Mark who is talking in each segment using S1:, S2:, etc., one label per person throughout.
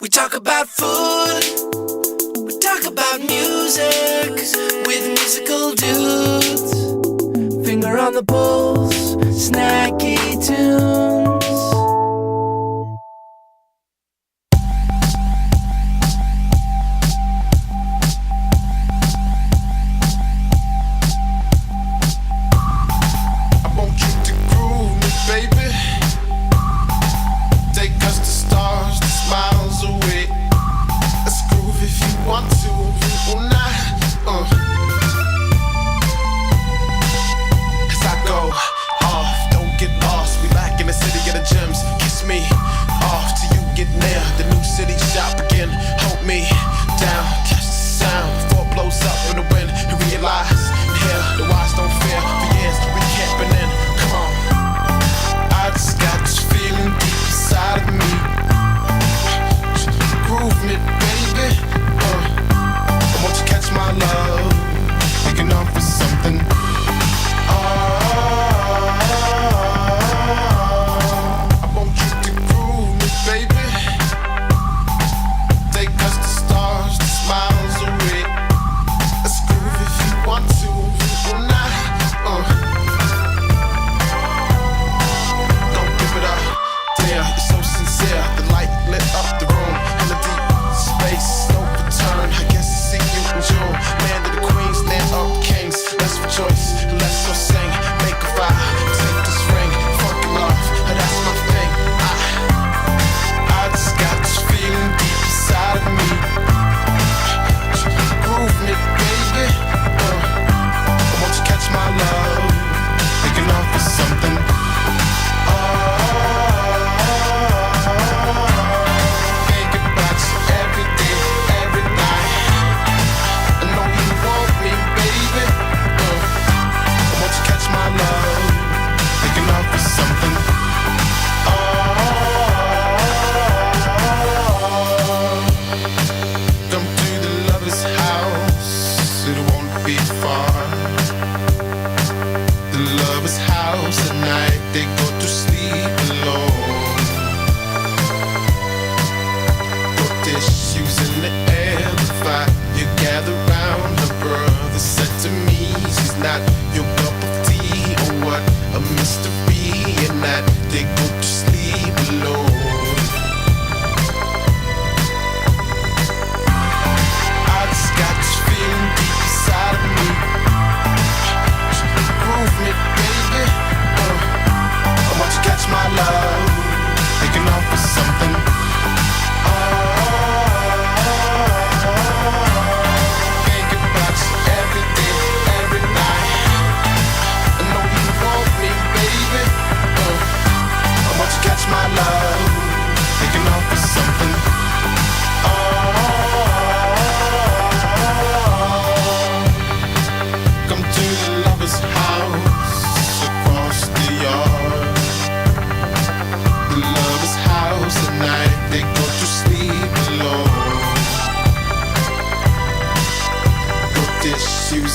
S1: talk about food, we talk about music with musical dudes. Finger on the pulse, Snacky Tunes.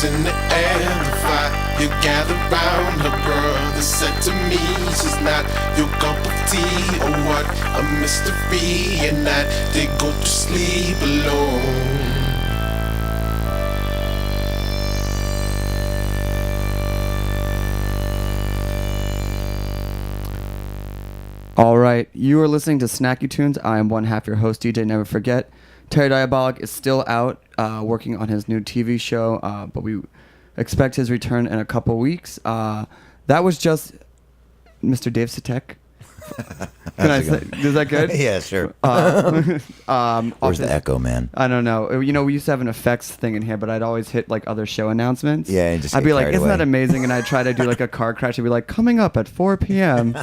S2: In the air, the fire, you gather round. Her brother said to me, she's not your cup of tea. Oh, what a mystery, and that they go to sleep alone.
S3: All right, you are listening to Snacky Tunes. I am one half your host, DJ Never Forget. Terry Diabolic is still out working on his new TV show, but we expect his return in a couple weeks. That was just Mr. Dave Sitek. Can I say, is that good?
S4: Yeah, sure. Where's the echo, man?
S3: I don't know. You know, we used to have an effects thing in here, but I'd always hit like other show announcements.
S4: Yeah, and just
S3: I'd be like,
S4: carried
S3: isn't
S4: away.
S3: that amazing? And I'd try to do like a car crash. I'd be like, coming up at 4 p.m.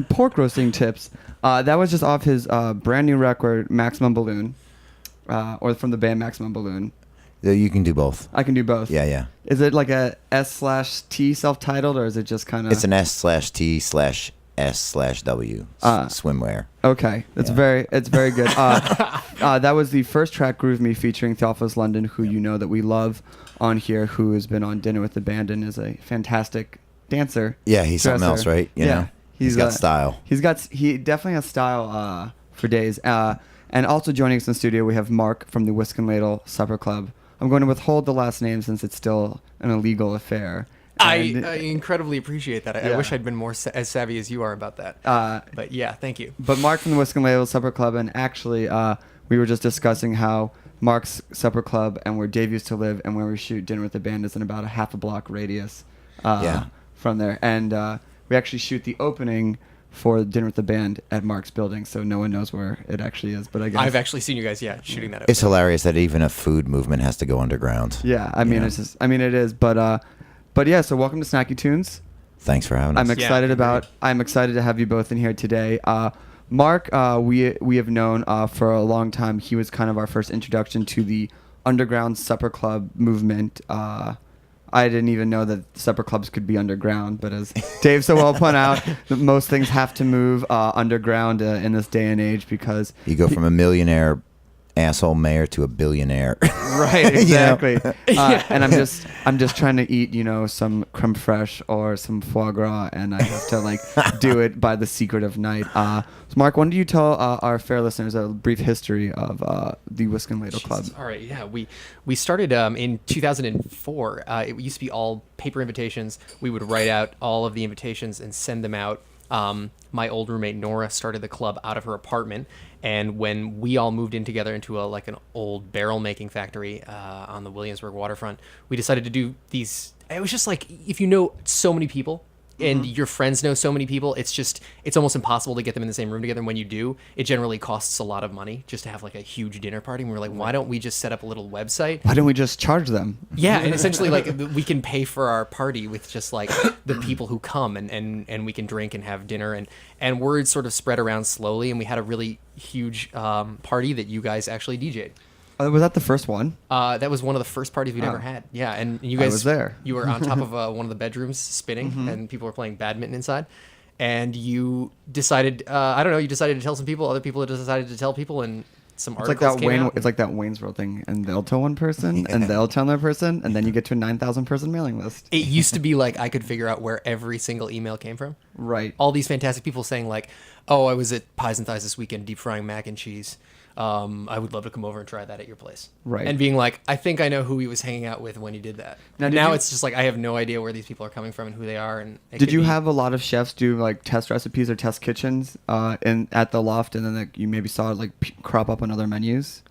S3: pork roasting tips. That was just off his brand new record, Maximum Balloon, or from the band Maximum Balloon.
S4: Yeah, you can do both.
S3: I can do both.
S4: Yeah.
S3: Is it like a S/T self-titled, or is it just kind of?
S4: It's an S/T/S/W swimwear.
S3: Okay, it's very good. That was the first track, Groove Me, featuring Theophilus London, who you know that we love on here, who has been on Dinner with the Band and is a fantastic dancer.
S4: Yeah, he's
S3: dresser.
S4: something else, right? You know? He's got style.
S3: He definitely has style for days. And also joining us in the studio, we have Mark from the Whisk and Ladle Supper Club. I'm going to withhold the last name since it's still an illegal affair.
S5: I incredibly appreciate that. I
S3: Yeah.
S5: wish I'd been more as savvy as you are about that. But yeah, thank you.
S3: But Mark from the Whisk and Ladle Supper Club, and actually, we were just discussing how Mark's Supper Club and where Dave used to live and where we shoot Dinner with the Band is in about a half a block radius from there. And we actually shoot the opening for Dinner with the Band at Mark's building, so no one knows where it actually is. But I guess
S5: I've actually seen you guys, shooting that.
S4: It's hilarious that even a food movement has to go underground.
S3: Yeah, I mean, it is. But yeah, so welcome to Snacky Tunes.
S4: Thanks for having us.
S3: I'm excited to have you both in here today. Mark, we have known for a long time. He was kind of our first introduction to the underground supper club movement. I didn't even know that supper clubs could be underground, but as Dave so well pointed out, most things have to move underground in this day and age because
S4: you go from a millionaire asshole mayor to a billionaire.
S3: Right, exactly. And I'm just trying to eat, some creme fraiche or some foie gras, and I have to do it by the secret of night. So Mark, why don't you tell our fair listeners a brief history of the Whisk and Ladle Club?
S5: All right, yeah, we started in 2004. It used to be all paper invitations. We would write out all of the invitations and send them out. My old roommate Nora started the club out of her apartment, and when we all moved in together into an old barrel making factory on the Williamsburg waterfront, we decided to do these. It was just if you know so many people and your friends know so many people, it's almost impossible to get them in the same room together. And when you do, it generally costs a lot of money just to have a huge dinner party. And we were like, why don't we just set up a little website?
S3: Why don't we just charge them?
S5: Yeah, and essentially we can pay for our party with just the people who come and we can drink and have dinner and word sort of spread around slowly, and we had a really huge party that you guys actually DJ'd.
S3: Was that the first one?
S5: That was one of the first parties we'd ever had. Yeah, and you guys
S3: I was there.
S5: You were on top of one of the bedrooms spinning, and people were playing badminton inside. And you decided, you decided to tell some people, other people decided to tell people, and some articles came out.
S3: It's like that Wayne's World thing, and they'll tell one person, and they'll tell another person, and then you get to a 9,000 person mailing list.
S5: It used to be I could figure out where every single email came from.
S3: Right.
S5: All these fantastic people saying oh, I was at Pies and Thighs this weekend deep frying mac and cheese. I would love to come over and try that at your place.
S3: Right.
S5: And being I think I know who he was hanging out with when he did that. Now it's just I have no idea where these people are coming from and who they are. And
S3: did you have a lot of chefs do test recipes or test kitchens at the loft, and then you maybe saw it crop up on other menus?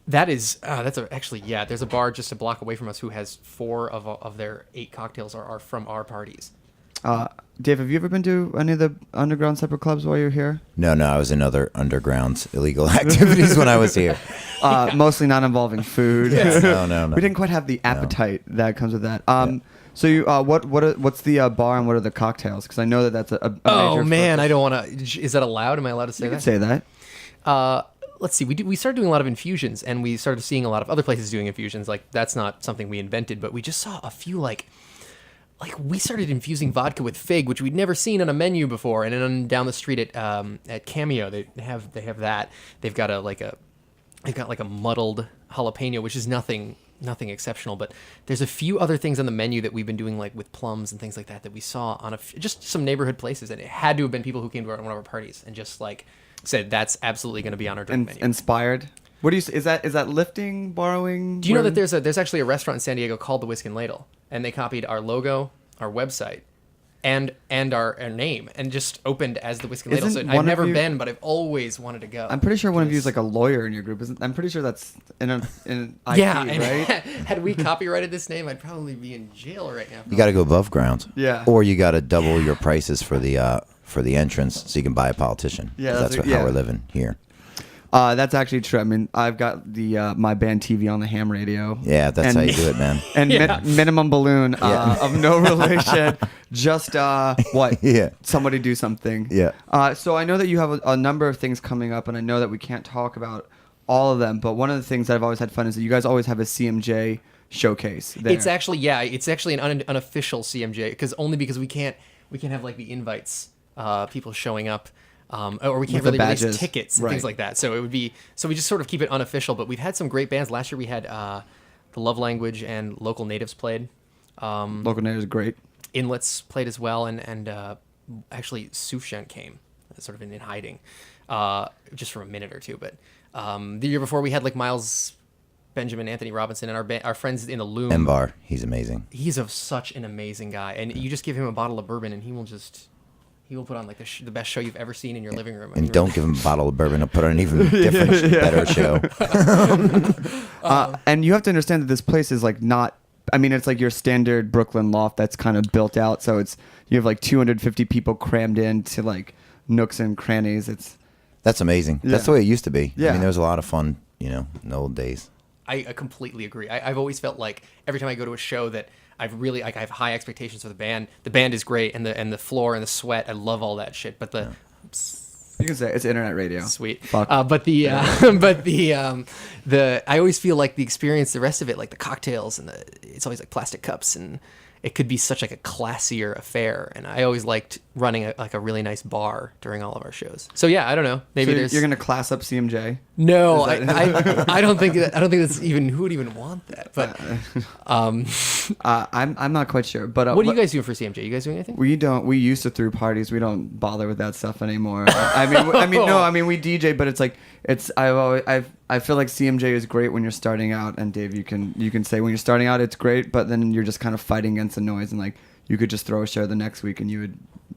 S5: That is, there's a bar just a block away from us who has 4 of their 8 cocktails are from our parties.
S3: Dave, have you ever been to any of the underground supper clubs while you're here?
S4: No, I was in other underground illegal activities when I was here.
S3: Mostly not involving food.
S5: Yes.
S4: No.
S3: We didn't quite have the appetite that comes with that. So you, what's the bar and what are the cocktails? Because I know that's a major
S5: Oh man,
S3: focus.
S5: I don't want to. Is that allowed? Am I allowed to say
S3: You
S5: that?
S3: can say that.
S5: Let's see. We started doing a lot of infusions, and we started seeing a lot of other places doing infusions. That's not something we invented, but we just saw a few we started infusing vodka with fig, which we'd never seen on a menu before. And then down the street at Cameo, they have that. They've got a muddled jalapeno, which is nothing exceptional. But there's a few other things on the menu that we've been doing with plums and things like that we saw on just some neighborhood places, and it had to have been people who came to one of our parties and just said that's absolutely going to be on our drink menu.
S3: Inspired. What do you? Is that lifting, borrowing?
S5: Do you know that there's actually a restaurant in San Diego called the Whisk and Ladle, and they copied our logo, our website, and our name, and just opened as the Whisk and Ladle. So I've never been, but I've always wanted to go.
S3: I'm pretty sure one of you is a lawyer in your group, isn't? I'm pretty sure that's in IP,
S5: yeah,
S3: right?
S5: Had we copyrighted this name, I'd probably be in jail right now.
S4: You got to go above ground.
S3: Yeah.
S4: Or you got to double your prices for the entrance so you can buy a politician.
S3: Yeah,
S4: that's how we're living here.
S3: That's actually true. I mean, I've got the my band TV on the ham radio.
S4: Yeah, that's how you do it, man.
S3: And minimum balloon of no relation. Just what?
S4: Yeah.
S3: Somebody do something.
S4: Yeah.
S3: So I know that you have a number of things coming up, and I know that we can't talk about all of them. But one of the things that I've always had fun is that you guys always have a CMJ showcase there.
S5: It's actually an unofficial CMJ because we can't have the invites, people showing up. Or we can't really release tickets and things like that. So we just sort of keep it unofficial. But we've had some great bands. Last year we had the Love Language and Local Natives played.
S3: Local Natives great.
S5: Inlets played as well, and actually Sufjan came sort of in hiding, just for a minute or two. But The year before, we had like Miles Benjamin, Anthony Robinson, and our friends in the Loom.
S4: M-Bar, he's amazing.
S5: He's such an amazing guy, and you just give him a bottle of bourbon, and he will put on like the best show you've ever seen in your living room.
S4: And don't give him a bottle of bourbon; he'll put on an even different, better show.
S3: And you have to understand that this place is like not. I mean, it's like your standard Brooklyn loft that's kind of built out. So you have like 250 people crammed into like nooks and crannies.
S4: That's amazing. That's the way it used to be.
S3: Yeah.
S4: I mean, there was a lot of fun, in the old days.
S5: I completely agree. I've always felt like every time I go to a show that I have high expectations for the band. The band is great, and the floor and the sweat. I love all that shit. But
S3: You can say it's internet radio.
S5: Sweet.
S3: Fuck.
S5: I always feel like the experience, the rest of it, like the cocktails and it's always like plastic cups, and it could be such like a classier affair. And I always liked running a really nice bar during all of our shows. So yeah, I don't know. Maybe
S3: So you're gonna class up CMJ.
S5: No, I don't think that's even, who would even want that. But
S3: I'm not quite sure. But
S5: what are you guys doing for CMJ? You guys doing anything?
S3: We used to throw parties. We don't bother with that stuff anymore. I mean we DJ, but it's like I feel like CMJ is great when you're starting out. And Dave, you can say when you're starting out it's great, but then you're just kind of fighting against the noise, and like you could just throw a show the next week and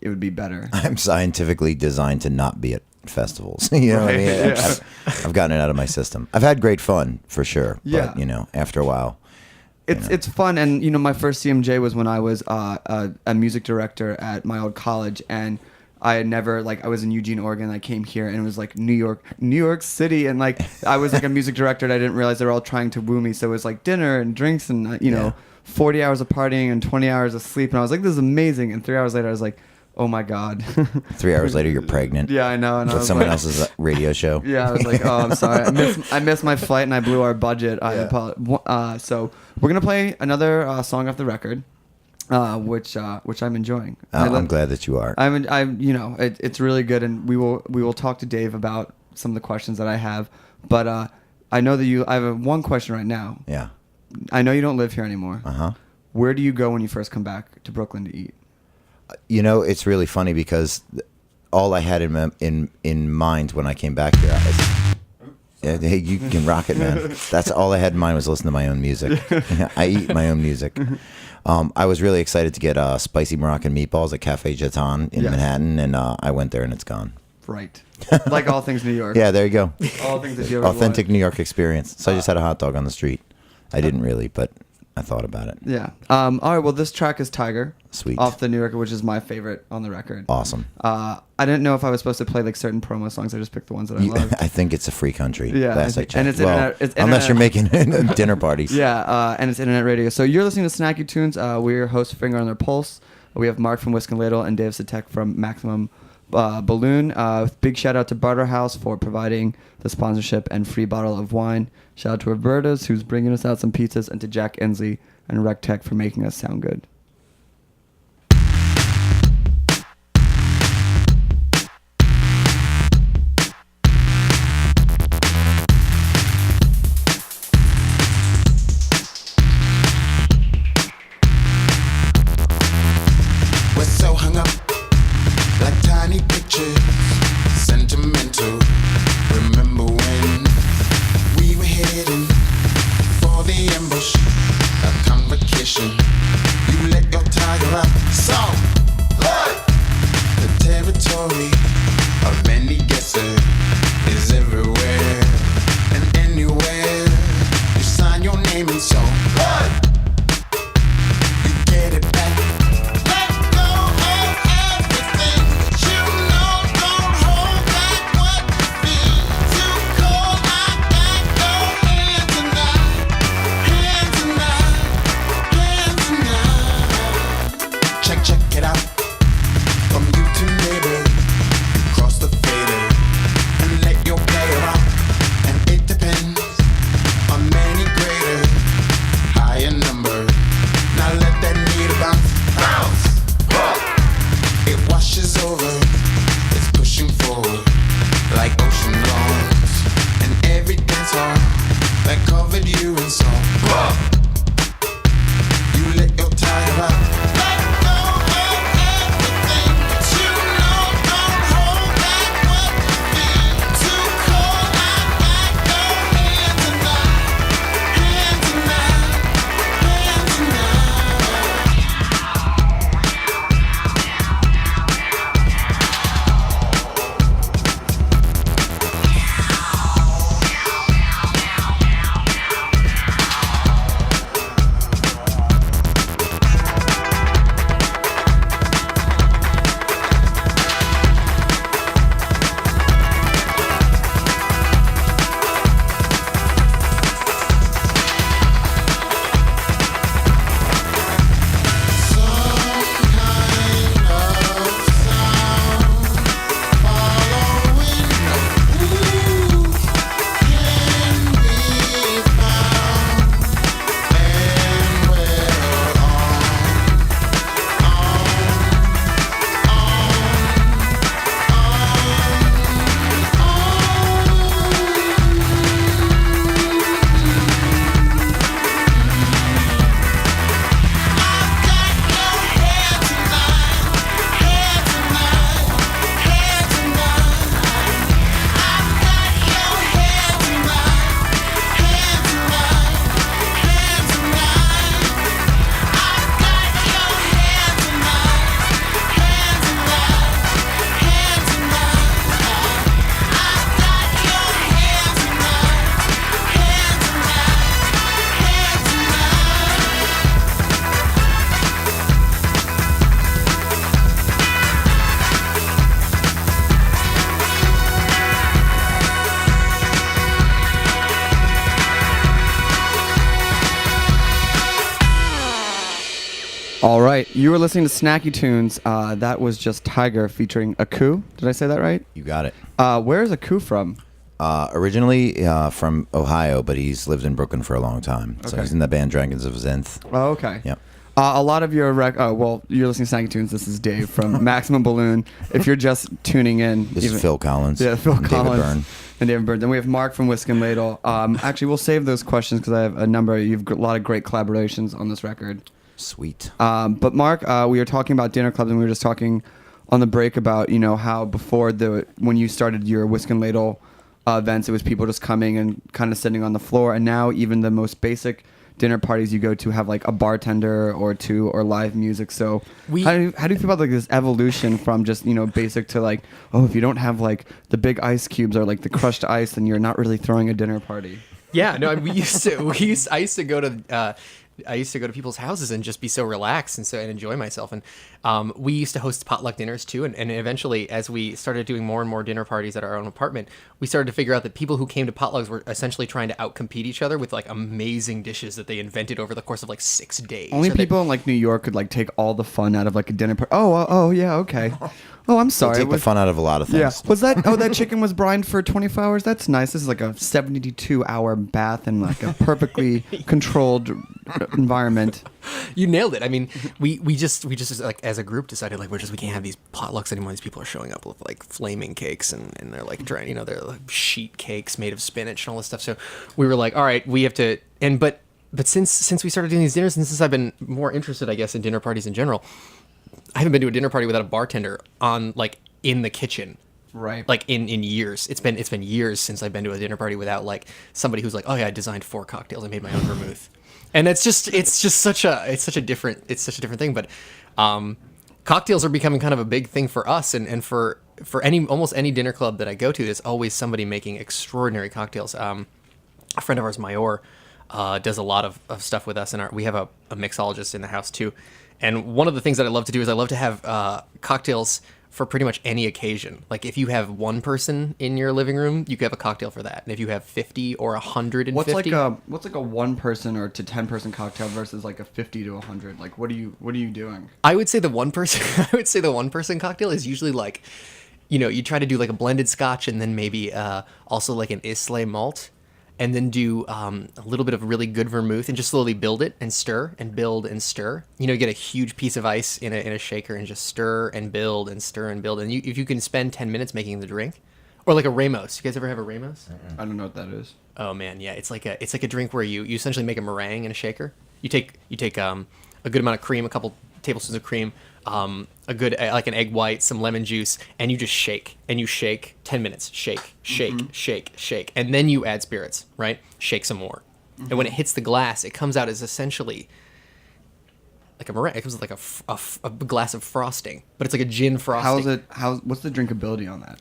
S3: it would be better.
S4: I'm scientifically designed to not be at festivals. You know what I mean?
S3: Yeah.
S4: I've gotten it out of my system. I've had great fun for sure.
S3: Yeah.
S4: But after a while,
S3: it's fun. And my first CMJ was when I was a music director at my old college, and I had never I was in Eugene, Oregon. I came here and it was like New York City, and like I was like a music director, and I didn't realize they were all trying to woo me. So it was like dinner and drinks and 40 hours of partying and 20 hours of sleep, and I was like, this is amazing. And 3 hours later, I was like, oh my god.
S4: 3 hours later, you're pregnant.
S3: Yeah, I know. And
S4: With someone else's radio show.
S3: Yeah, I was like, oh, I'm sorry. I missed my flight and I blew our budget. I apologize. So we're gonna play another song off the record, which I'm enjoying.
S4: I'm glad that you are.
S3: It's really good, and we will talk to Dave about some of the questions that I have. But I know that I have one question right now.
S4: Yeah.
S3: I know you don't live here anymore.
S4: Uh-huh.
S3: Where do you go when you first come back to Brooklyn to eat?
S4: It's really funny because all I had in mind when I came back here, hey, you can rock it, man. That's all I had in mind was listen to my own music. I eat my own music. I was really excited to get spicy Moroccan meatballs at Cafe Jeton in Manhattan, and I went there and it's gone.
S3: Right. Like all things New York.
S4: Yeah, there you go.
S3: All things that you ever
S4: Authentic
S3: wanted.
S4: New York experience. So I just had a hot dog on the street. I didn't really, but I thought about it.
S3: Yeah. All right. Well, this track is Tiger.
S4: Sweet.
S3: Off the new record, which is my favorite on the record.
S4: Awesome.
S3: I didn't know if I was supposed to play like certain promo songs. I just picked the ones that I loved.
S4: I think it's a free country.
S3: Yeah.
S4: Last I checked.
S3: And it's
S4: unless you're making dinner parties.
S3: Yeah. And it's internet radio. So you're listening to Snacky Tunes. We're your host, Finger on Their Pulse. We have Mark from Whisk and Ladle and Dave Sitek from Maximum Balloon. Big shout out to Barterhouse for providing the sponsorship and free bottle of wine. Shout out to Roberta's, who's bringing us out some pizzas, and to Jack Ensley and RecTech for making us sound good.
S2: We're so hung up like tiny pictures, sentimental. Remember when we were heading for the ambush, a convocation. You let your tiger out, so the territory of any guesser is everywhere and anywhere. You sign your name and so you get it back. Let go of everything that you know. Don't hold back what you feel. Too cold, I got your hand tonight. Hand tonight. Hand tonight. Check it out. From you to neighbor, you cross the fader and let your player out. And it depends on many greater, higher number. Now let that needle bounce, bounce. It washes over, it's pushing forward like ocean lawns. And every dance hall that covered you in song. You let your tiger out. Let go of everything that you know. Don't hold back what you feel. Too cold, I got
S3: All right, you were listening to Snacky Tunes. That was just Tiger featuring Aku. Did I say that right?
S4: You got it.
S3: Where is Aku from?
S4: Originally from Ohio, but he's lived in Brooklyn for a long time. So
S3: Okay.
S4: he's in the band Dragons of Zenith.
S3: Oh, okay.
S4: Yep.
S3: A lot of your you're listening to Snacky Tunes. This is Dave from Maximum Balloon. If you're just tuning in,
S4: This is Phil Collins.
S3: Yeah, Phil
S4: and
S3: Collins
S4: David Byrne.
S3: and David Byrne. Then we have Mark from Whisk and Ladle. Actually, we'll save those questions because I have a number. You've got a lot of great collaborations on this record.
S4: Sweet.
S3: But Mark, we were talking about dinner clubs, and we were just talking on the break about how before when you started your Whisk and Ladle events, it was people just coming and kind of sitting on the floor, and now even the most basic dinner parties you go to have like a bartender or two or live music. So how do you feel about like this evolution from just basic to like, oh, if you don't have like the big ice cubes or like the crushed ice, then you're not really throwing a dinner party?
S5: Yeah, no, I used to go to people's houses and just be so relaxed and enjoy myself. And we used to host potluck dinners too. And eventually, as we started doing more and more dinner parties at our own apartment, we started to figure out that people who came to potlucks were essentially trying to outcompete each other with like amazing dishes that they invented over the course of like 6 days.
S3: Only people in like New York could like take all the fun out of like a dinner party. Oh, yeah, okay. Oh, I'm sorry.
S4: Take the fun out of a lot of things.
S3: Yeah. Was that? Oh, that chicken was brined for 24 hours. That's nice. This is like a 72-hour bath in like a perfectly controlled environment.
S5: You nailed it. I mean, we just like as a group decided like we can't have these potlucks anymore. These people are showing up with like flaming cakes and they're like trying, they're like sheet cakes made of spinach and all this stuff. So we were like, all right, we have to. And but since we started doing these dinners, and since I've been more interested, I guess, in dinner parties in general, I haven't been to a dinner party without a bartender on like in the kitchen.
S3: Right.
S5: Like in years. It's been years since I've been to a dinner party without like somebody who's like, oh yeah, I designed 4 cocktails. I made my own vermouth. And it's such a different thing. But cocktails are becoming kind of a big thing for us and for almost any dinner club that I go to, there's always somebody making extraordinary cocktails. A friend of ours, Mayor, does a lot of stuff with us, and we have a mixologist in the house too. And one of the things that I love to do is I love to have cocktails for pretty much any occasion. Like if you have one person in your living room, you could have a cocktail for that. And if you have 50 or 150,
S3: what's like a 1 person or to 10 person cocktail versus like a 50 to 100? Like what are you doing?
S5: I would say the one person cocktail is usually like, you try to do like a blended scotch and then maybe also like an Islay malt. And then do a little bit of really good vermouth and just slowly build it and stir and build and stir. Get a huge piece of ice in a shaker and just stir and build and stir and build. And if you can spend 10 minutes making the drink, or like a Ramos. You guys ever have a Ramos?
S3: I don't know what that is.
S5: Oh man, yeah, it's like a drink where you essentially make a meringue in a shaker. You take a good amount of cream, a couple tablespoons of cream, a good like an egg white, some lemon juice, and you just shake and you shake 10 minutes. Shake, shake, and then you add spirits, right? Shake some more, and when it hits the glass, it comes out as essentially like a meringue. It comes with like a glass of frosting, but it's like a gin frosting.
S3: What's the drinkability on that?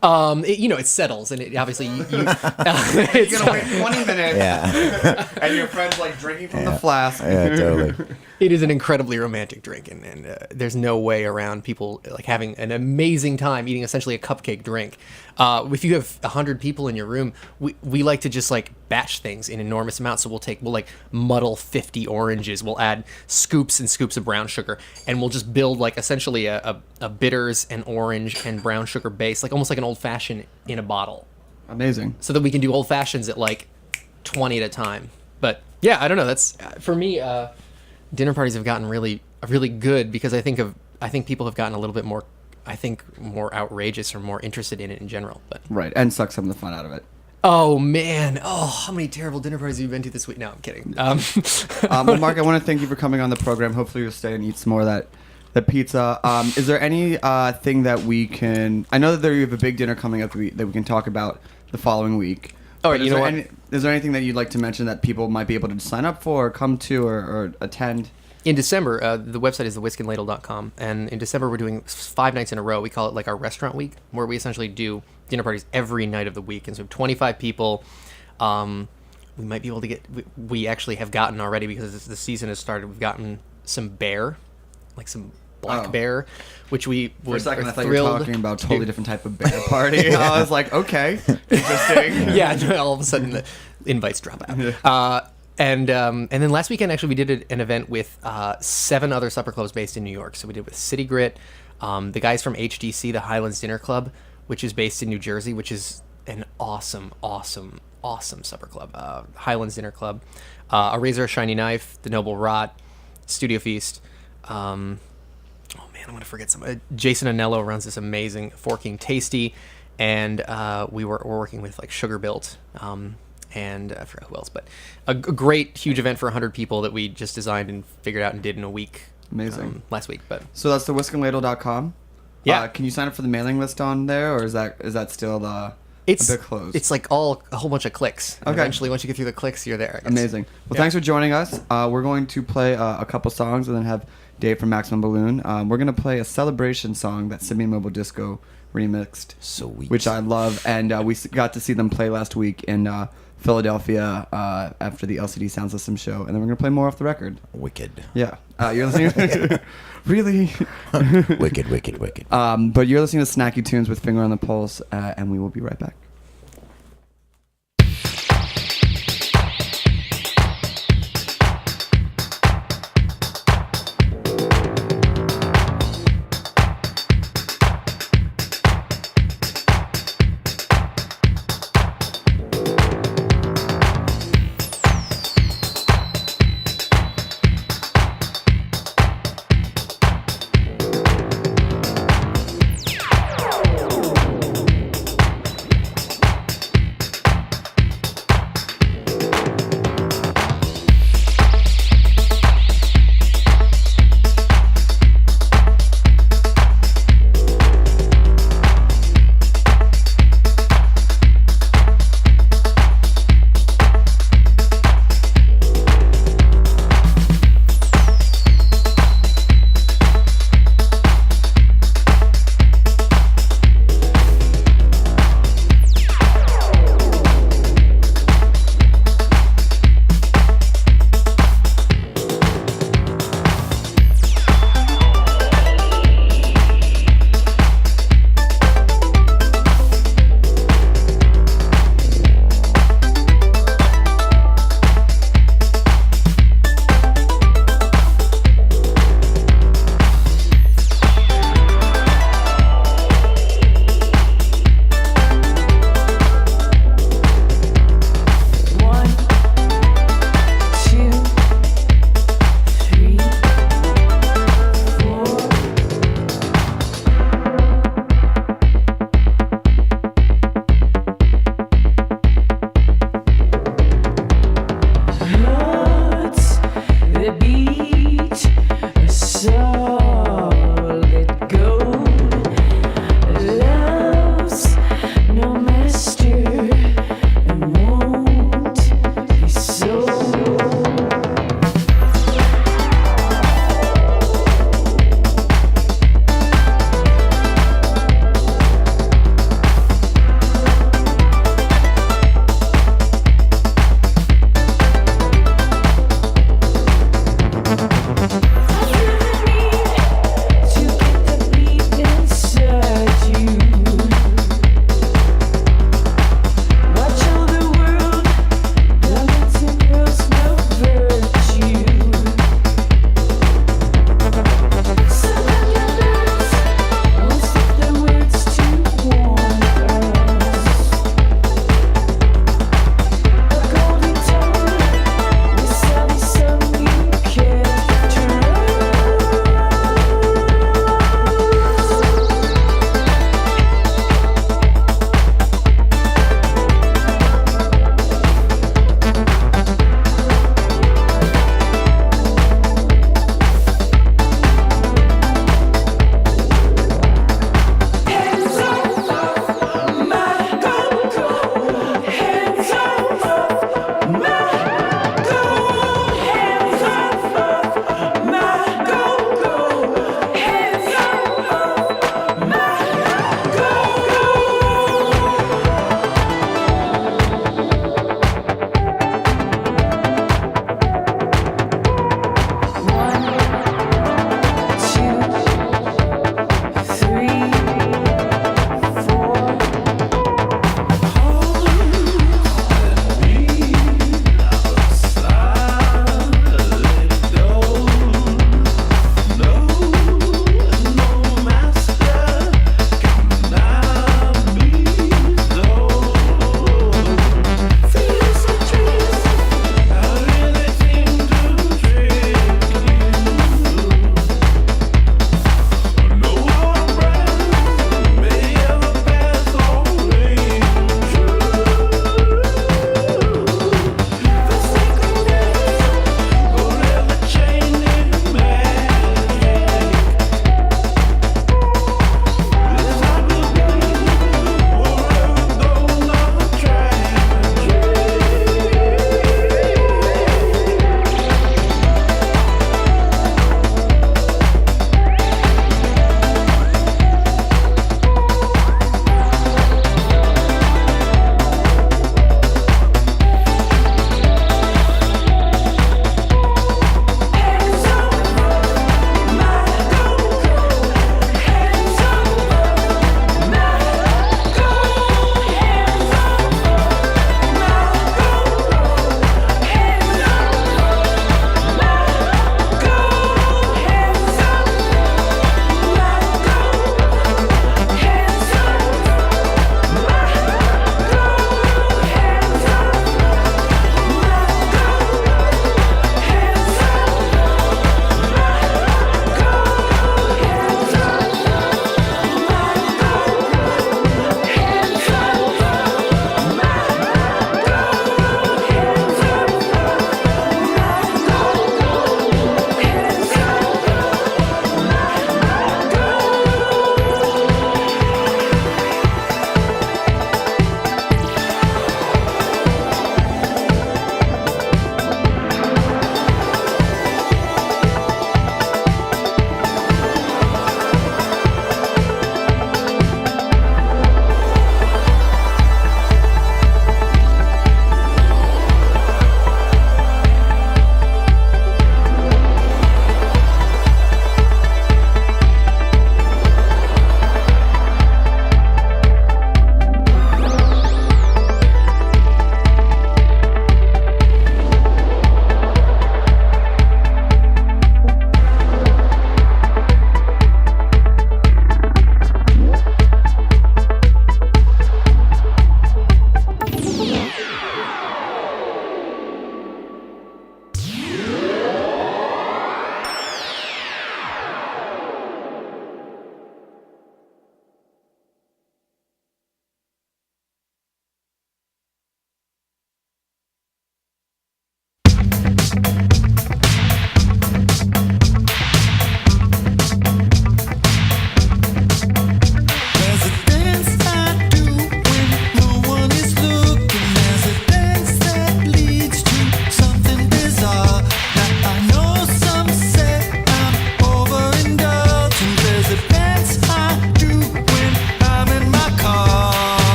S5: It settles, and it obviously you
S3: You're gonna wait 20 minutes,
S4: Yeah.
S3: and your friend's like drinking from the flask.
S4: Yeah, totally.
S5: It is an incredibly romantic drink, and there's no way around people like having an amazing time eating essentially a cupcake drink. If you have 100 people in your room, we like to just like batch things in enormous amounts. So we'll like muddle 50 oranges. We'll add scoops and scoops of brown sugar, and we'll just build like essentially a bitters and orange and brown sugar base, like almost like an old fashioned in a bottle.
S3: Amazing.
S5: So that we can do old fashions at like 20 at a time. But yeah, I don't know. That's for me. Dinner parties have gotten really good because I think people have gotten a little bit more, more outrageous or more interested in it in general. But
S3: Right, and suck some of the fun out of it.
S5: oh man, how many terrible dinner parties have you been to this week? No, I'm kidding.
S3: Well, Mark, I want to thank you for coming on the program. Hopefully you'll stay and eat some more of that pizza. Is there any thing that we can... I know that you have a big dinner coming up that we can talk about the following week.
S5: All right, you know what?
S3: Is there anything that you'd like to mention that people might be able to sign up for or come to or attend?
S5: In December, the website is thewhiskandladle.com, and in December we're doing 5 nights in a row. We call it like our restaurant week, where we essentially do dinner parties every night of the week. And so 25 people. We might be able to get... We actually have gotten already, because the season has started, we've gotten some bear, like some black bear, which we
S3: For a second, I thought you
S5: thrilled
S3: were talking about a totally different type of bear party. I was like, okay, interesting.
S5: yeah, all of a sudden the invites drop out. And then last weekend, actually, we did an event with 7 other supper clubs based in New York. So we did with City Grit, the guys from HDC, the Highlands Dinner Club, which is based in New Jersey, which is an awesome supper club. Highlands Dinner Club, A Razor, a Shiny Knife, The Noble Rot, Studio Feast. Oh man, I'm gonna forget some. Jason Anello runs this amazing Forking Tasty, and we're working with like Sugar Built. And I forgot who else, but a great, huge event for 100 people that we just designed and figured out and did in a week.
S3: Amazing.
S5: Last week, but
S3: So that's the whiskandladle.com.
S5: Yeah.
S3: Can you sign up for the mailing list on there, or is that still a bit closed?
S5: It's like a whole bunch of clicks. And
S3: Okay.
S5: eventually, once you get through the clicks, you're there. I guess.
S3: Amazing. Well, thanks for joining us. We're going to play a couple songs and then have Dave from Maximum Balloon. We're going to play a celebration song that Simian Mobile Disco remixed,
S4: Sweet.
S3: which I love. And we got to see them play last week in Philadelphia after the LCD Sound System show. And then we're going to play more off the record.
S4: Wicked.
S3: Yeah. You're listening. Really?
S4: Wicked.
S3: But you're listening to Snacky Tunes with Finger on the Pulse, and we will be right back.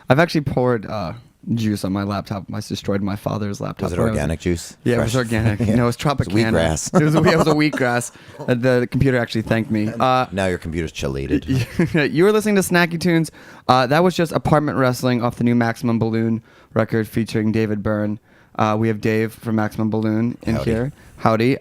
S3: I've actually poured juice on my laptop. I destroyed my father's laptop.
S4: Was it
S3: when I
S4: organic juice?
S3: Yeah,
S4: Fresh?
S3: it was organic. No, it was Tropicana.
S4: wheatgrass.
S3: It was a wheatgrass. The computer actually thanked me.
S4: Now your computer's chelated.
S3: You were listening to Snacky Tunes. That was just Apartment Wrestling off the new Maximum Balloon record featuring David Byrne. We have Dave from Maximum Balloon in
S4: Howdy.
S3: here. Howdy.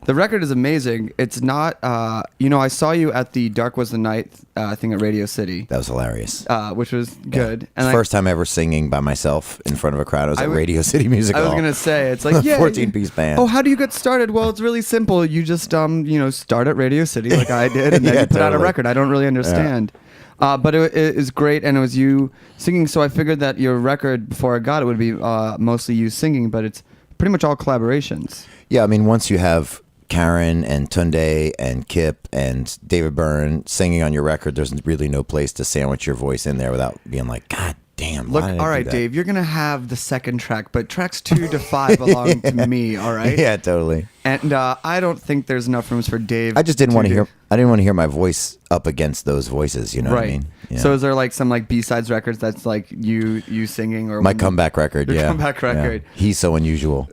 S3: The record is amazing. It's not, I saw you at the Dark Was the Night thing at Radio City,
S4: That was hilarious.
S3: which was good.
S4: Yeah.
S3: And
S4: First time ever singing by myself in front of a crowd. I was at Radio City Music
S3: I was
S4: Hall.
S3: gonna say it's like
S4: 14-piece band.
S3: Oh, how do you get started? Well, it's really simple. You just start at Radio City like I did, and then
S4: Yeah,
S3: you put out a
S4: totally.
S3: record. I don't really understand. But it is great, and it was you singing. So I figured that your record, before I got it, would be mostly you singing, but it's pretty much all collaborations.
S4: Yeah, I mean, once you have Karen and Tunde and Kip and David Byrne singing on your record, there's really no place to sandwich your voice in there without being like, God damn.
S3: Look,
S4: why did I
S3: all
S4: do
S3: right,
S4: that?"
S3: Dave, you're gonna have the second track, but tracks 2 to 5 belong to me. All right.
S4: Yeah, totally.
S3: And I don't think there's enough rooms for Dave.
S4: I just didn't want to
S3: do-
S4: hear. I didn't want to hear my voice up against those voices. You know what I mean? Yeah.
S3: So is there like some like B-sides records that's like you singing or
S4: My
S3: when-
S4: comeback record.
S3: Your
S4: Yeah,
S3: comeback record.
S4: Yeah. He's so unusual.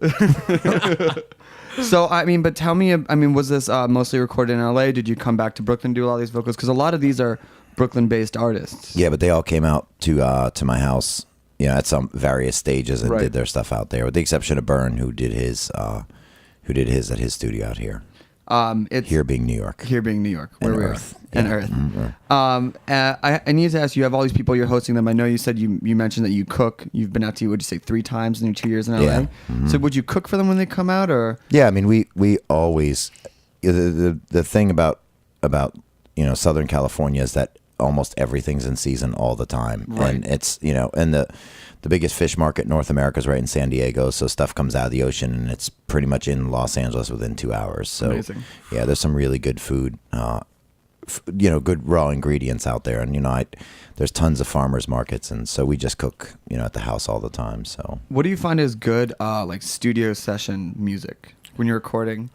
S3: So I mean, but tell me, was this mostly recorded in LA? Did you come back to Brooklyn to do all these vocals? Because a lot of these are Brooklyn-based artists.
S4: Yeah, but they all came out to my house, at some various stages and
S3: Right.
S4: did their stuff out there, with the exception of Byrne, who did his at his studio out here.
S3: It's
S4: Here being New York.
S3: Here being New York, where
S4: And
S3: we
S4: Earth.
S3: are, and
S4: Yeah.
S3: Earth.
S4: Mhm.
S3: I need to ask you. You have all these people. You're hosting them. I know you said you mentioned that you cook. You've been out to, would you say, 3 times in your 2 years in LA?
S4: Yeah. Mhm.
S3: So would you cook for them when they come out, or?
S4: Yeah, I mean, we always the thing about Southern California is that almost everything's in season all the time,
S3: Right.
S4: and it's and the biggest fish market in North America is right in San Diego, so stuff comes out of the ocean and it's pretty much in Los Angeles within 2 hours. So
S3: Amazing.
S4: yeah, there's some really good food, good raw ingredients out there, and there's tons of farmers markets, and so we just cook at the house all the time. So
S3: What do you find is good, like studio session music when you're recording?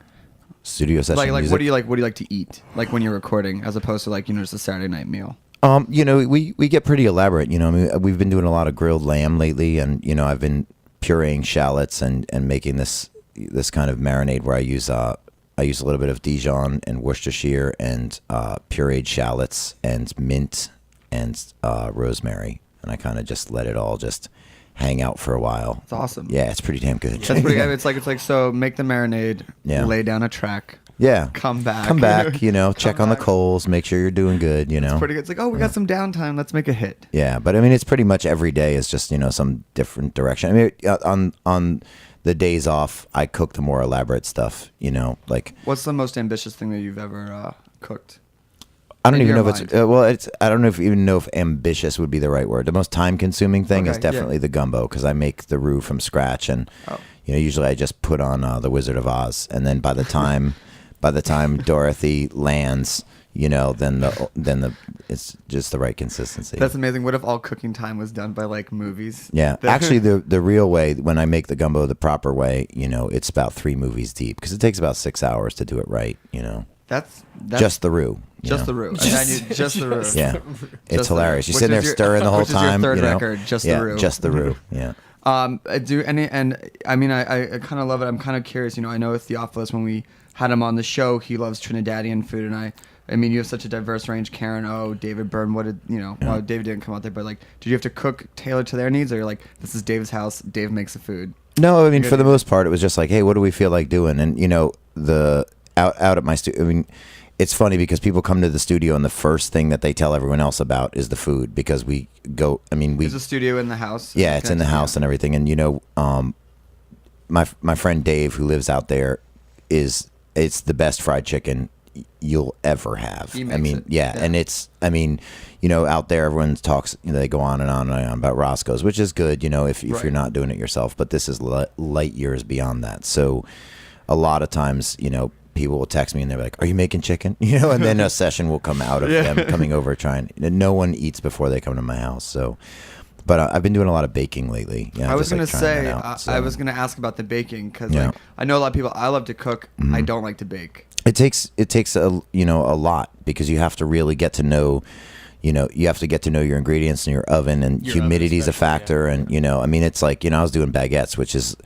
S4: studio session
S3: Like
S4: music.
S3: what do you like? What do you like to eat? Like when you're recording, as opposed to like just a Saturday night meal.
S4: We get pretty elaborate. I mean, we've been doing a lot of grilled lamb lately, and I've been pureeing shallots and making this kind of marinade where I use a little bit of Dijon and Worcestershire and pureed shallots and mint and rosemary, and I kind of just let it all just hang out for a while.
S3: It's awesome.
S4: Yeah, it's pretty damn good.
S3: That's pretty good. It's like so make the marinade,
S4: Yeah.
S3: lay down a track,
S4: Yeah.
S3: come back.
S4: Come back, check on the
S3: back.
S4: coals, make sure you're doing good,
S3: Pretty good. It's like, oh, we got some downtime. Let's make a hit.
S4: Yeah, but I mean, it's pretty much every day is just some different direction. I mean, on the days off, I cook the more elaborate stuff. Like
S3: What's the most ambitious thing that you've ever cooked?
S4: I don't
S3: in
S4: even know
S3: your
S4: if it's
S3: mind.
S4: I don't even know if ambitious would be the right word. The most time consuming thing is
S3: Okay, yeah.
S4: definitely the gumbo, because I make the roux from scratch, and
S3: Oh.
S4: usually I just put on the Wizard of Oz, and then by the time Dorothy lands, then it's just the right consistency.
S3: That's amazing. What if all cooking time was done by like movies?
S4: Yeah, actually, the real way, when I make the gumbo the proper way, it's about 3 movies deep, because it takes about 6 hours to do it right.
S3: That's
S4: Just the roux.
S3: just the roux. Just the roux.
S4: Yeah,
S3: Just
S4: it's
S3: the
S4: hilarious.
S3: roux.
S4: You
S3: Which
S4: sit there
S3: is your-
S4: stirring the whole
S3: which is your
S4: time.
S3: third record, just the
S4: yeah,
S3: roux.
S4: just the roux. Yeah.
S3: Do any, and I mean, I kind of love it. I'm kind of curious. I know with Theophilus, when we had him on the show, he loves Trinidadian food, and I mean, you have such a diverse range. Karen, David Byrne. What did well, David didn't come out there, but like, did you have to cook tailored to their needs, or you're like, this is Dave's house, Dave makes the food?
S4: No, I mean,
S3: Good.
S4: for the most part, it was just like, hey, what do we feel like doing? And the out at my studio. I mean, it's funny because people come to the studio and the first thing that they tell everyone else about is the food, because we go. I mean,
S3: Is the studio in the house?
S4: yeah, it's in the house and everything. And my friend Dave, who lives out there, it's the best fried chicken you'll ever have.
S3: He
S4: I
S3: makes
S4: mean,
S3: it.
S4: yeah,
S3: Yeah.
S4: and it's, I mean, out there, everyone talks, they go on and on and on about Roscoe's, which is good, if
S3: Right.
S4: you're not doing it yourself, but this is light years beyond that. So a lot of times, people will text me and they're like, are you making chicken? And then a session will come out of
S3: Yeah.
S4: them coming over trying. No one eats before they come to my house. So, but I've been doing a lot of baking lately.
S3: I was
S4: just, like,
S3: gonna
S4: trying
S3: say,
S4: that out.
S3: I
S4: So
S3: was gonna ask about the baking, because
S4: Yeah.
S3: like I know a lot of people. I love to cook.
S4: Mm-hmm.
S3: I don't like to bake.
S4: It takes a lot, because you have to really get to know you have to get to know your ingredients in your oven, and humidity is a factor. And, I mean, it's like, I was doing baguettes, which is,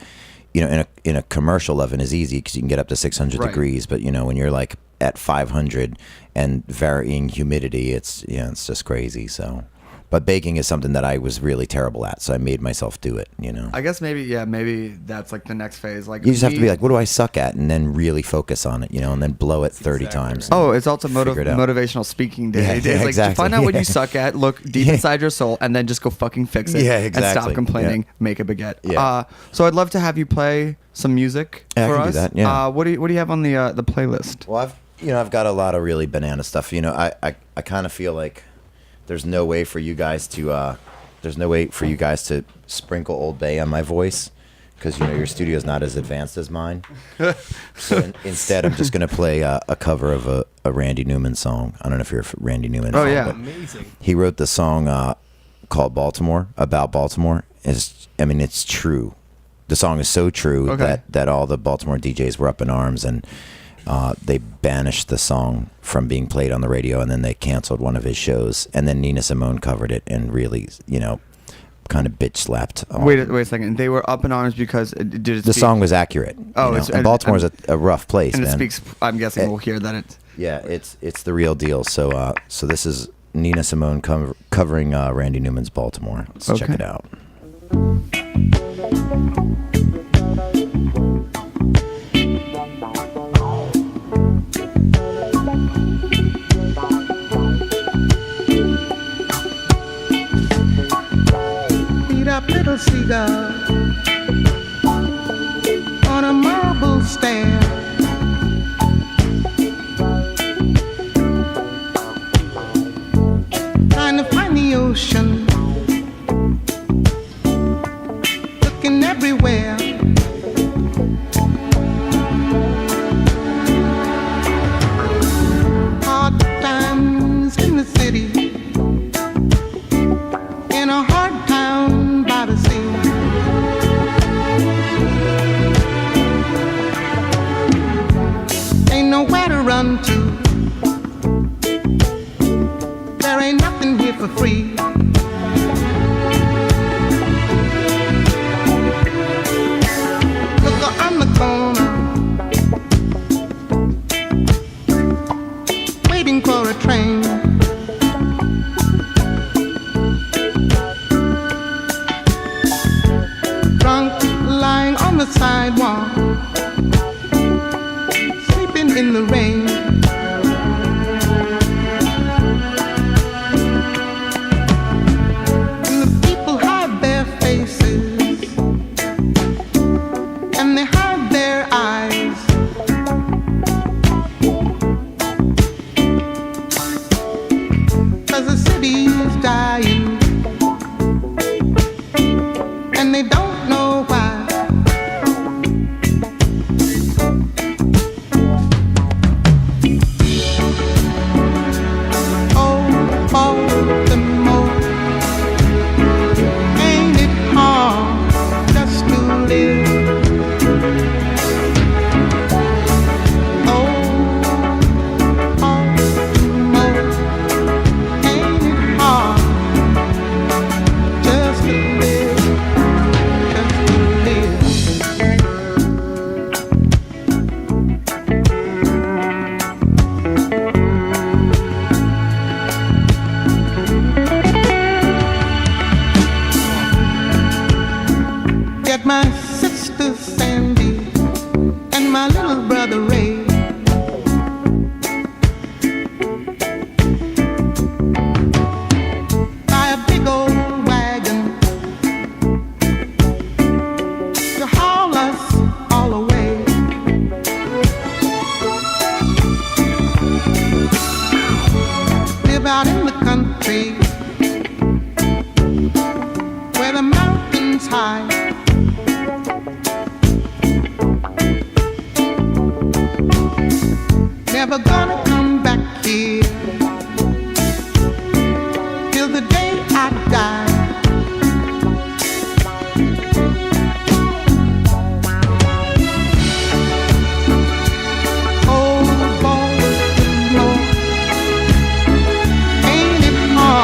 S4: in a commercial oven is easy because you can get up to 600 degrees. But, when you're like at 500 and varying humidity, it's just crazy. So, but baking is something that I was really terrible at. So I made myself do it,
S3: I guess maybe that's like the next phase. Like
S4: you just have to be like, what do I suck at? And then really focus on it, and then blow it 30 times.
S3: Oh, it's also
S4: figure it out.
S3: motivational speaking day.
S4: Yeah,
S3: Like,
S4: exactly.
S3: find out what you suck at, look deep inside your soul, and then just go fucking fix it.
S4: Yeah,
S3: And
S4: exactly.
S3: stop complaining.
S4: Yeah.
S3: Make a baguette.
S4: Yeah.
S3: So I'd love to have you play some music
S4: Yeah, I
S3: for
S4: can do
S3: us.
S4: that, yeah.
S3: What do you have on the playlist?
S4: Well, I've got a lot of really banana stuff. I kind of feel like there's no way for you guys to sprinkle Old Bay on my voice, because your studio's not as advanced as mine. So instead, I'm just gonna play a cover of a Randy Newman song. I don't know if you're a Randy Newman fan,
S3: yeah.
S4: but
S5: Amazing.
S4: he wrote the song called Baltimore, about Baltimore. It's true. The song is so true that all the Baltimore DJs were up in arms, and they banished the song from being played on the radio, and then they canceled one of his shows, and then Nina Simone covered it and really, kind of bitch slapped.
S3: Wait a second. They were up in arms because
S4: The song was accurate.
S3: Oh,
S4: and Baltimore's a rough place,
S3: and it
S4: man.
S3: speaks. I'm guessing we'll hear that it's.
S4: Yeah, it's the real deal. So this is Nina Simone covering Randy Newman's Baltimore. Let's check it out.
S6: Little seagull on a marble stair, trying to find the ocean, looking everywhere. Hard times in the city, in a hard town by the sea. Ain't nowhere to run to. There ain't nothing here for free. Look on the corner, waiting for a train. Drunk, lying on the sidewalk, sleeping in the rain. And the people hide their faces, and they hide their eyes. 'Cause the city's dying, and they don't know why. Oh, Baltimore, ain't it hard just to live? Oh, Baltimore, ain't it hard just to live? Get my sister Sandy and my little brother Ray. Buy a big old wagon to haul us all away. Live out in the country where the mountains high. Never gonna come back here till the day I die. Oh, Baltimore, ain't it hard?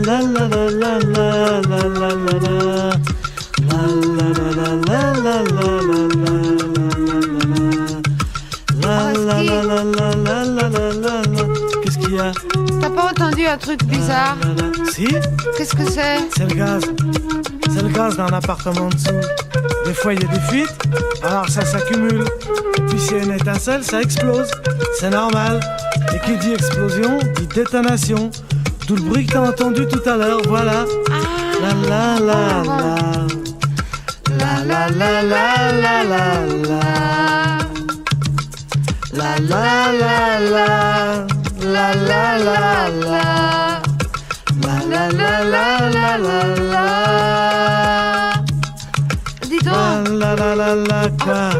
S7: la la la la la la la la la. La la la la la la la la la la la la. Qu'est-ce qu'il y a?
S8: T'as pas entendu un truc bizarre?
S7: Si,
S8: Qu'est-ce que c'est?
S7: c'est le gaz. C'est le gaz d'un appartement en dessous. Des fois, il y a des fuites, alors ça s'accumule. Et puis, s'il y a une étincelle, ça explose. C'est normal. Et qui dit explosion, dit détonation. D'où le bruit que t'as entendu tout à l'heure, voilà. La la la la. La la la la la la la. La la la la. La la la la. La la la la la la la.
S8: Dis donc,
S7: La la la la quoi?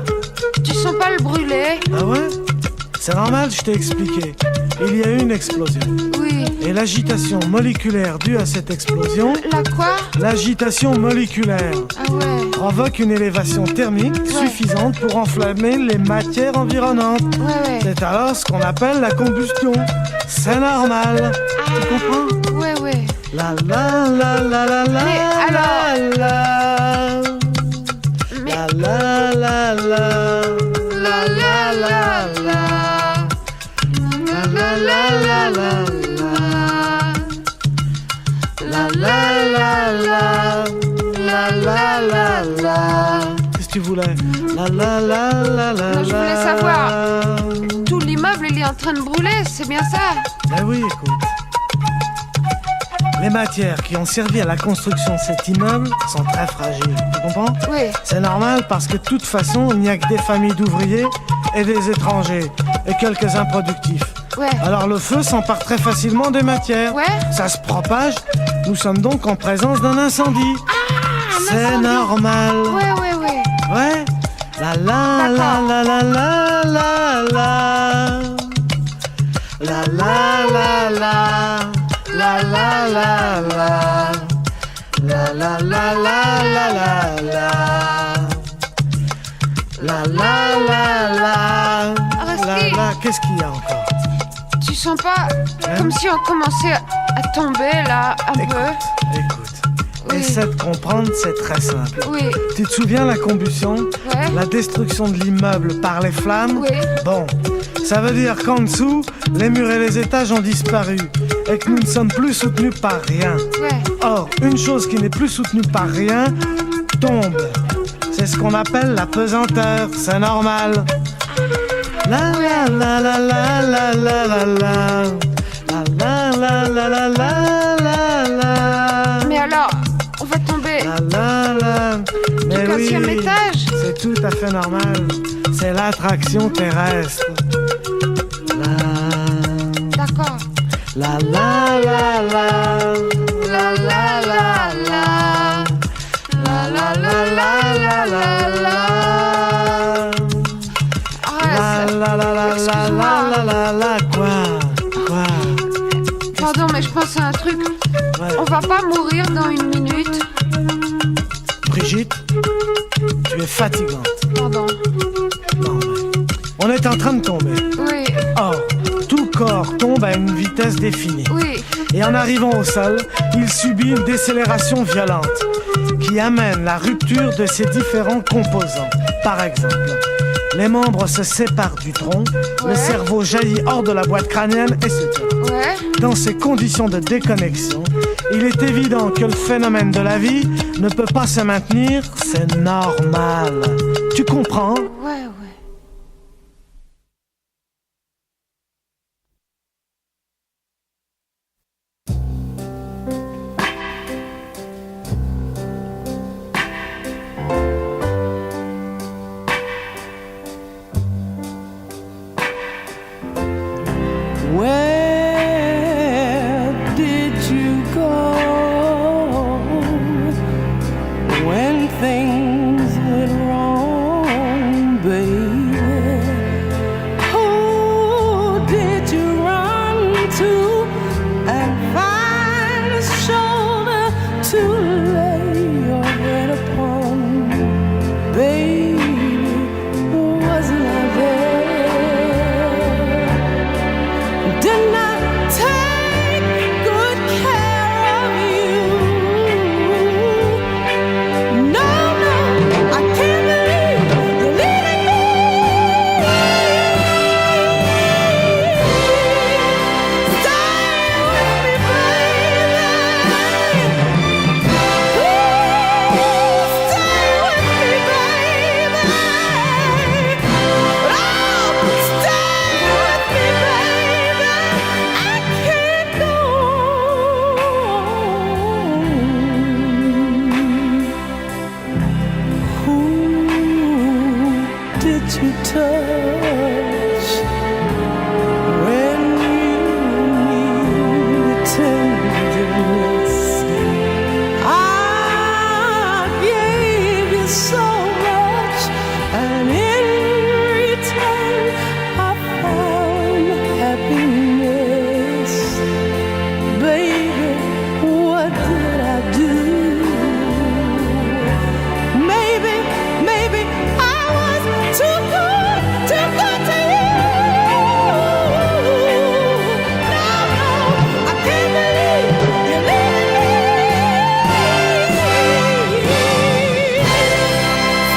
S8: tu sens pas le brûler?
S7: Ah ouais? C'est normal, je t'ai expliqué. Il y a eu une explosion.
S8: Oui.
S7: Et l'agitation moléculaire due à cette explosion,
S8: La quoi?
S7: l'agitation moléculaire,
S8: Ah ouais.
S7: provoque une élévation thermique suffisante pour enflammer les matières environnantes.
S8: Ouais, ouais.
S7: C'est alors ce qu'on appelle la combustion. C'est normal. Tu comprends?
S8: Ouais, ouais.
S7: La la la la la la.
S8: Mais alors-
S7: la.
S8: Mais
S7: La la la la.
S8: la la la la.
S7: La la la la la. La la la la. La la la la. Qu'est-ce que tu voulais? La la la la la.
S8: Non, je voulais savoir. Tout l'immeuble, il est en train de brûler, c'est bien ça?
S7: Ben oui, écoute. Les matières qui ont servi à la construction de cet immeuble sont très fragiles. Tu comprends?
S8: Oui.
S7: C'est normal parce que de toute façon, il n'y a que des familles d'ouvriers et des étrangers et quelques improductifs.
S8: Ouais.
S7: Alors le feu s'empare très facilement des matières.
S8: Ouais.
S7: Ça se propage. Nous sommes donc en présence d'un incendie. C'est
S8: incendie.
S7: normal.
S8: Ouais, ouais, ouais.
S7: Ouais. La la la la la la la la. La la la la. La la la la. La la la la la la la. La la la la.
S8: Rusty.
S7: La la. Qu'est-ce qu'il y a encore?
S8: Tu sens pas comme si on commençait à tomber là, un peu?
S7: Écoute.
S8: Oui.
S7: Essaie de comprendre, c'est très simple.
S8: Oui.
S7: Tu te souviens la combustion?
S8: Ouais.
S7: La destruction de l'immeuble par les flammes?
S8: Oui.
S7: Bon, ça veut dire qu'en dessous, les murs et les étages ont disparu et que nous ne sommes plus soutenus par rien.
S8: Ouais.
S7: Or, une chose qui n'est plus soutenue par rien tombe. C'est ce qu'on appelle la pesanteur, c'est normal. La la la la la la la la la. La la la la la la la.
S8: Mais alors, on va tomber
S7: La la la. Mais
S8: du
S7: oui,
S8: 15e étage?
S7: c'est tout à fait normal. C'est l'attraction terrestre.
S8: D'accord.
S7: La la la la.
S8: La la la la. La la la la la la la. Ah,
S7: La la la la la la la la. Quoi?
S8: pardon, mais je pense à un truc.
S7: Ouais.
S8: On va pas mourir dans une minute?
S7: Brigitte, tu es fatigante.
S8: Pardon.
S7: Non, mais on est en train de tomber.
S8: Oui,
S7: Or, tout corps tombe à une vitesse définie.
S8: oui.
S7: Et en arrivant au sol, il subit une décélération violente qui amène la rupture de ses différents composants. Par exemple, les membres se séparent du tronc, le
S8: Ouais.
S7: cerveau jaillit hors de la boîte crânienne et se tient.
S8: Ouais.
S7: Dans ces conditions de déconnexion, il est évident que le phénomène de la vie ne peut pas se maintenir, c'est normal. Tu comprends?
S8: Ouais, ouais.
S1: Where did you go when things went wrong? did you touch when you need tenderness? I gave you so much, and in return I found happiness. Baby, what did I do? Maybe I was too good to you. No, I can't believe you leaving me.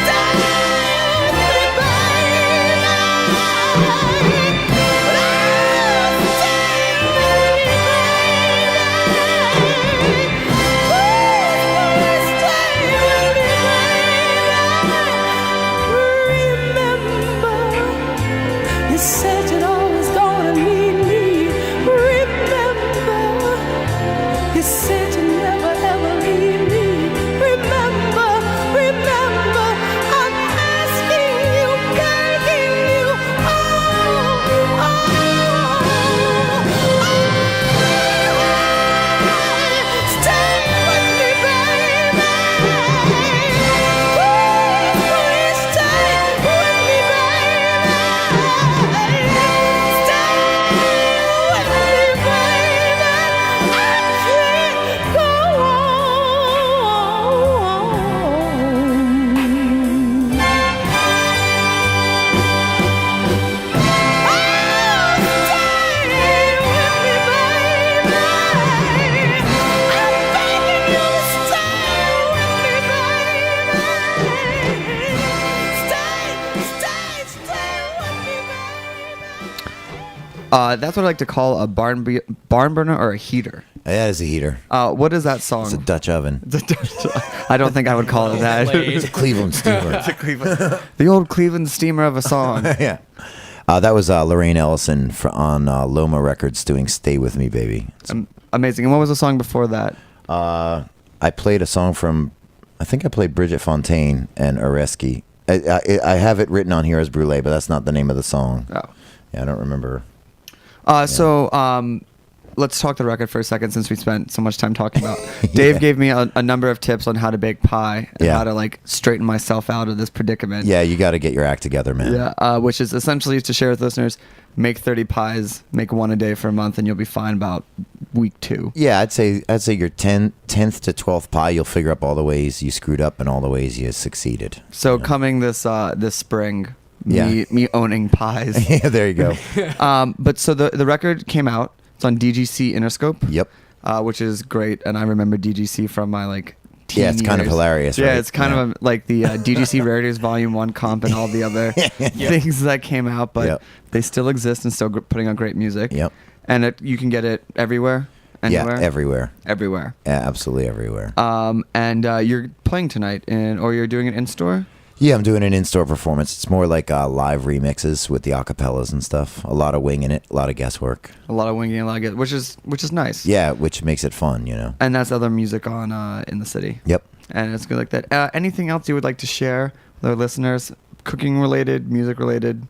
S1: Stay with me, baby. You said you'd always gonna need me. Remember, you said you'd never ever leave me. Remember, I'm asking you, begging you. Stay with me, baby. Please stay with me, baby. Stay with me, baby. I can't go
S3: That's what I like to call a barn burner or a heater.
S4: Yeah, it's a heater.
S3: What is that song?
S4: It's a Dutch oven.
S3: I don't think I would call it that.
S4: It's a Cleveland steamer.
S3: The old Cleveland steamer of a song.
S4: Yeah. That was Lorraine Ellison on Loma Records doing "Stay With Me, Baby."
S3: Amazing. And what was the song before that?
S4: I played a song from, I think I played Bridget Fontaine and Oreski. I have it written on here as Brûlée, but that's not the name of the song.
S3: Oh.
S4: Yeah, I don't remember.
S3: So let's talk the record for a second, since we spent so much time talking about. Dave gave me a number of tips on how to bake pie and how to like straighten myself out of this predicament.
S4: Yeah, you got to get your act together, man.
S3: Yeah, which is essentially to share with listeners: make 30 pies, make one a day for a month, and you'll be fine about week 2.
S4: Yeah, I'd say your 10th to 12th pie, you'll figure up all the ways you screwed up and all the ways you succeeded.
S3: So coming this spring.
S4: Yeah.
S3: Me owning pies.
S4: Yeah, there you go.
S3: But so the record came out. It's on DGC Interscope.
S4: Yep.
S3: Which is great, and I remember DGC from my teen
S4: Yeah, it's kind of
S3: years.
S4: hilarious.
S3: Yeah,
S4: right?
S3: it's kind of like the DGC Rarities Volume 1 comp and all the other things that came out, but they still exist and still putting out great music.
S4: Yep.
S3: And you can get it everywhere. Anywhere?
S4: Yeah, everywhere.
S3: Everywhere.
S4: Yeah, absolutely everywhere.
S3: And you're playing tonight or you're doing it in store.
S4: Yeah, I'm doing an in-store performance. It's more like live remixes with the acapellas and stuff. A lot of winging it, a lot of guesswork.
S3: A lot of winging, which is nice.
S4: Yeah, which makes it fun, you know.
S3: And that's other music on in the city.
S4: Yep.
S3: And it's good like that. Anything else you would like to share with our listeners? Cooking related, music related,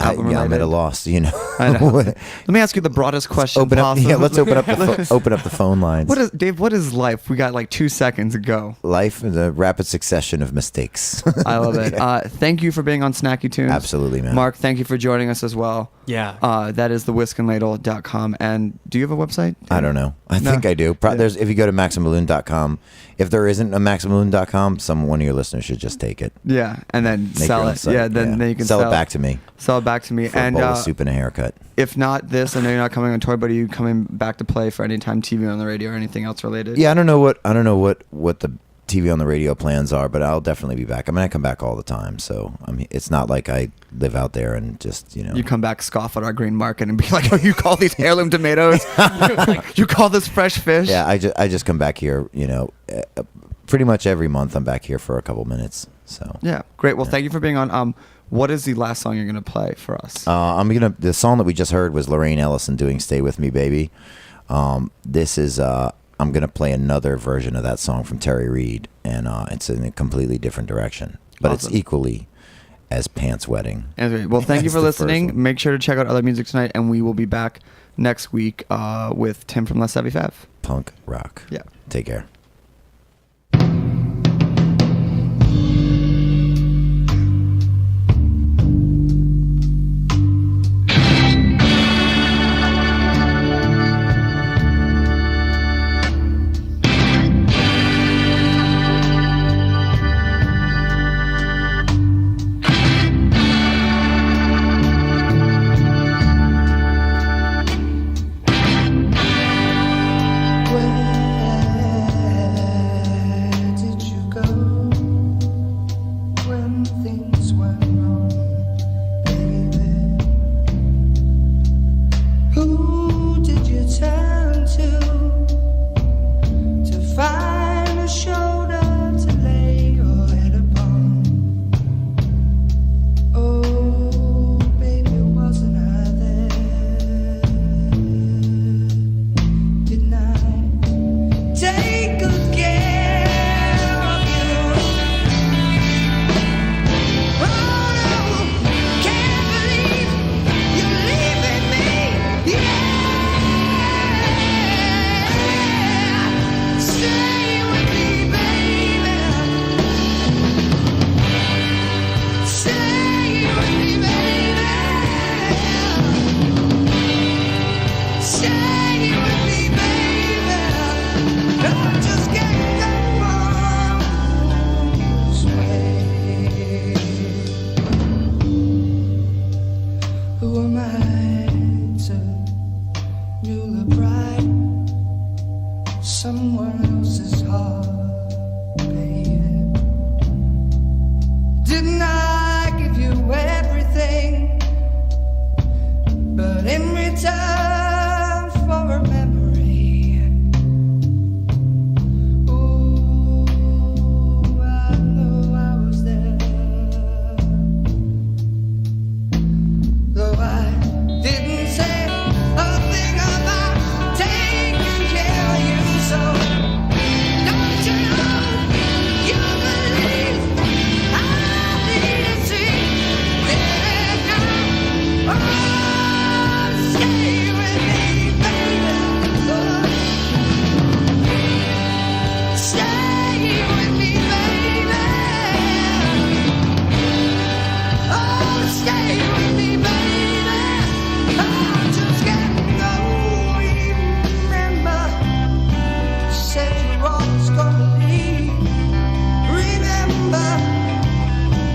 S3: album related?
S4: I'm at a loss, you know.
S3: I know. Let me ask you the broadest question possible.
S4: Yeah, let's open up the phone lines.
S3: What is life? We got like 2 seconds to go.
S4: Life is a rapid succession of mistakes.
S3: I love it. Thank you for being on Snacky Tunes.
S4: Absolutely, man.
S3: Mark, thank you for joining us as well.
S5: Yeah.
S3: That is the whiskandladle.com. And do you have a website?
S4: I don't know. I think I do. There's, if you go to maximaloon.com, if there isn't a maximaloon.com, one of your listeners should just take it.
S3: Yeah, and then sell it.
S4: Site.
S3: Yeah, then you can
S4: sell it back to me.
S3: Sell it back to me.
S4: For
S3: and
S4: a bowl of soup and a haircut.
S3: If not this, I know you're not coming on tour, but are you coming back to play for Anytime TV on the radio or anything else related?
S4: Yeah, I don't know what the TV on the radio plans are, but I'll definitely be back. I mean, I come back all the time, so it's not like I live out there and just, you know.
S3: You come back, scoff at our green market, and be like, "Oh, you call these heirloom tomatoes? You call this fresh fish?"
S4: Yeah, I just come back here, you know, pretty much every month. I'm back here for a couple minutes. So
S3: yeah, great. Well, thank you for being on. What is the last song you're gonna play for us?
S4: The song that we just heard was Lorraine Ellison doing "Stay With Me, Baby." This is I'm gonna play another version of that song from Terry Reid, and it's in a completely different direction, but
S3: Awesome.
S4: it's equally as Pants Wedding.
S3: Anyway, well, thank you
S4: That's
S3: for
S4: the first
S3: listening.
S4: one.
S3: Make sure to check out other music tonight, and we will be back next week with Tim from Less Savvy Fav.
S4: Punk rock.
S3: Yeah.
S4: Take care.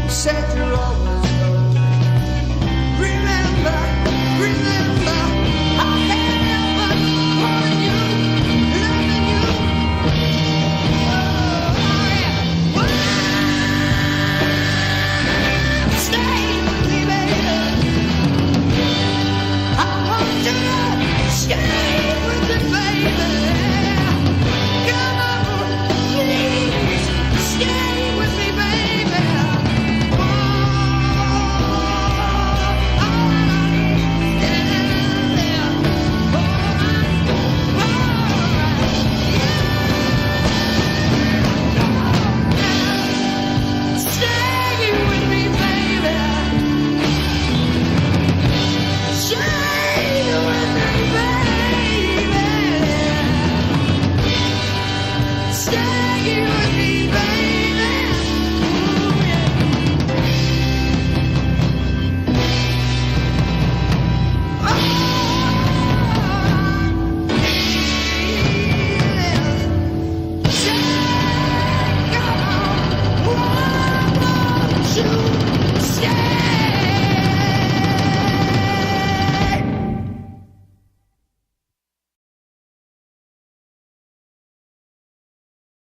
S6: Said you're always